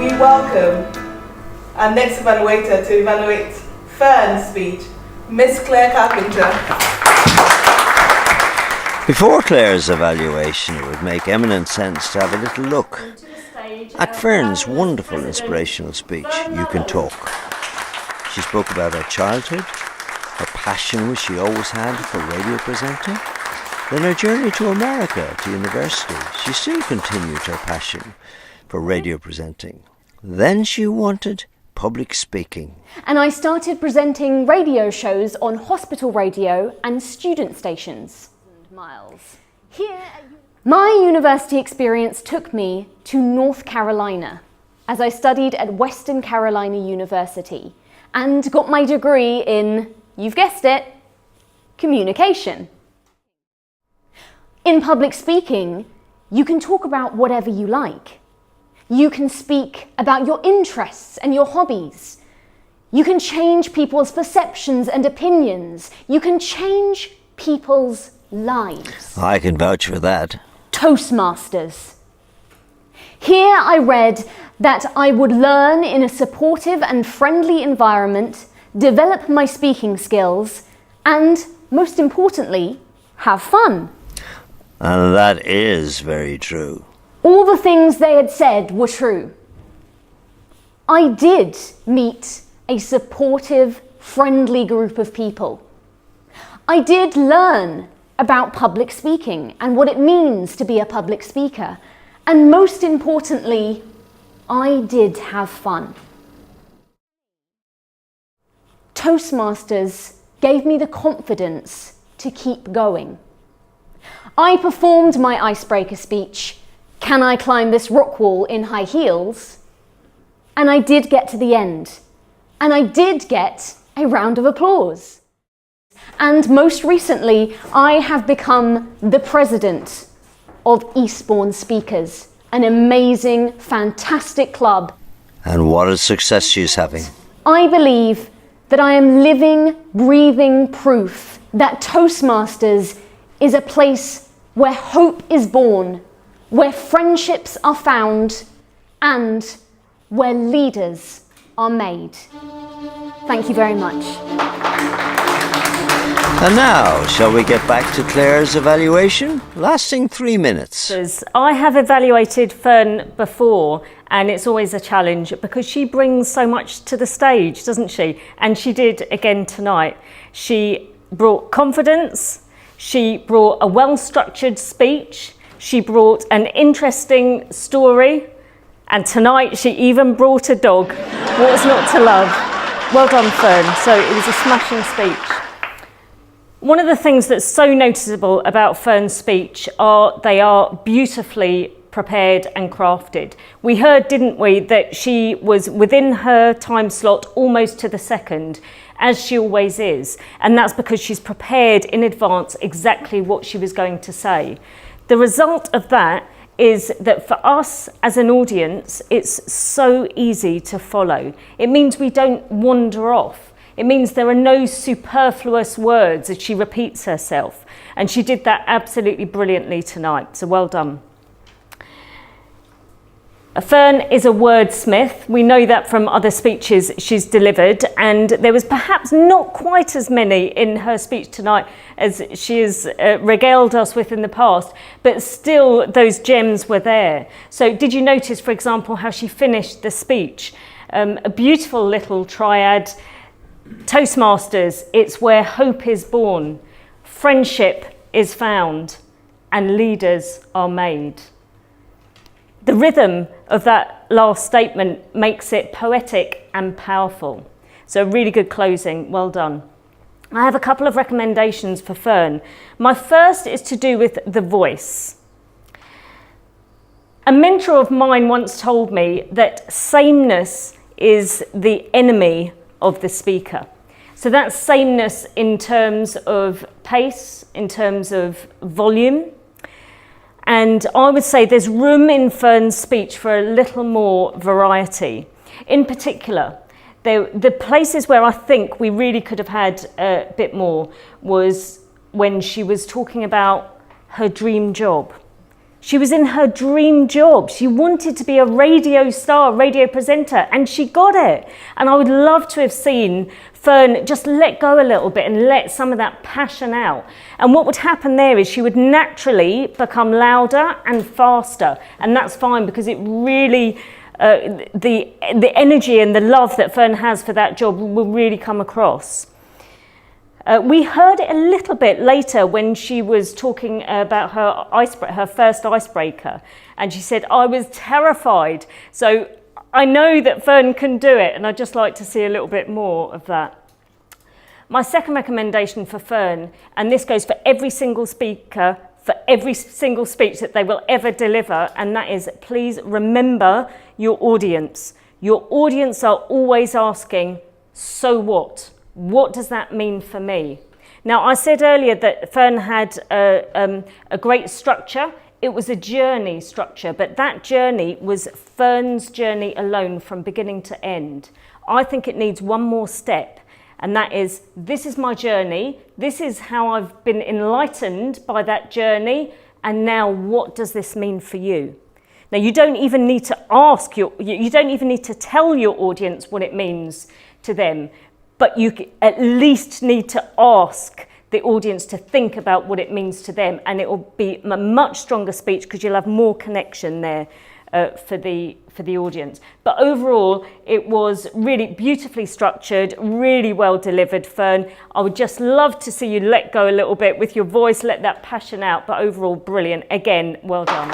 we welcome our next evaluator to evaluate Fern's speech, Miss Claire Carpenter. Before Claire's evaluation, it would make eminent sense to have a little look at Fern's wonderful inspirational speech, You Can Talk. She spoke about her childhood, her passion which she always had for radio presenting, then her journey to America, to university. She still continued her passion for radio presenting. Then she wanted public speaking. And I started presenting radio shows on hospital radio and student stations. My university experience took me to North Carolina as I studied at Western Carolina University and got my degree in, you've guessed it, communication. In public speaking, you can talk about whatever you like. You can speak about your interests and your hobbies. You can change people's perceptions and opinions. You can change people's lives. I can vouch for that. Toastmasters. Here I read that I would learn in a supportive and friendly environment, develop my speaking skills, and, most importantly, have fun. And that is very true. All the things they had said were true. I did meet a supportive, friendly group of people. I did learn about public speaking and what it means to be a public speaker. And most importantly, I did have fun. Toastmasters gave me the confidence to keep going. I performed my icebreaker speech, Can I Climb This Rock Wall in High Heels? And I did get to the end. And I did get a round of applause. And most recently, I have become the president of Eastbourne Speakers, an amazing, fantastic club. And what a success she's having. I believe that I am living, breathing proof that Toastmasters is a place where hope is born, where friendships are found, and where leaders are made. Thank you very much. And now, shall we get back to Claire's evaluation, lasting 3 minutes? I have evaluated Fern before, and it's always a challenge because she brings so much to the stage, doesn't she? And she did again tonight. She brought confidence, she brought a well-structured speech, she brought an interesting story, and tonight she even brought a dog. What's not to love? Well done, Fern. So it was a smashing speech. One of the things that's so noticeable about Fern's speech are they are beautifully prepared and crafted. We heard, didn't we, that she was within her time slot almost to the second, as she always is. And that's because she's prepared in advance exactly what she was going to say. The result of that is that for us as an audience, it's so easy to follow. It means we don't wander off. It means there are no superfluous words as she repeats herself. And she did that absolutely brilliantly tonight, so well done. Fern is a wordsmith. We know that from other speeches she's delivered, and there was perhaps not quite as many in her speech tonight as she has regaled us with in the past, but still those gems were there. So did you notice, for example, how she finished the speech? A beautiful little triad. Toastmasters, it's where hope is born, friendship is found, and leaders are made. The rhythm of that last statement makes it poetic and powerful. So really good closing, well done. I have a couple of recommendations for Fern. My first is to do with the voice. A mentor of mine once told me that sameness is the enemy of the speaker. So that's sameness in terms of pace, in terms of volume. And I would say there's room in Fern's speech for a little more variety. In particular, the places where I think we really could have had a bit more was when she was talking about her dream job. She was in her dream job. She wanted to be a radio star, radio presenter, and she got it. And I would love to have seen Fern just let go a little bit and let some of that passion out. And what would happen there is she would naturally become louder and faster. And that's fine, because it really, the energy and the love that Fern has for that job will really come across. We heard it a little bit later when she was talking about her first icebreaker, and she said, I was terrified. So I know that Fern can do it, and I'd just like to see a little bit more of that. My second recommendation for Fern, and this goes for every single speaker, for every single speech that they will ever deliver, and that is, please remember your audience. Your audience are always asking, so what? What does that mean for me? Now, I said earlier that Fern had a great structure. It was a journey structure, but that journey was Fern's journey alone from beginning to end. I think it needs one more step, and that is, this is my journey. This is how I've been enlightened by that journey, and now what does this mean for you? Now, you don't even need to you don't even need to tell your audience what it means to them. But you at least need to ask the audience to think about what it means to them, and it will be a much stronger speech because you'll have more connection there for the audience. But overall, it was really beautifully structured, really well delivered, Fern. I would just love to see you let go a little bit with your voice, let that passion out, but overall, brilliant. Again, well done.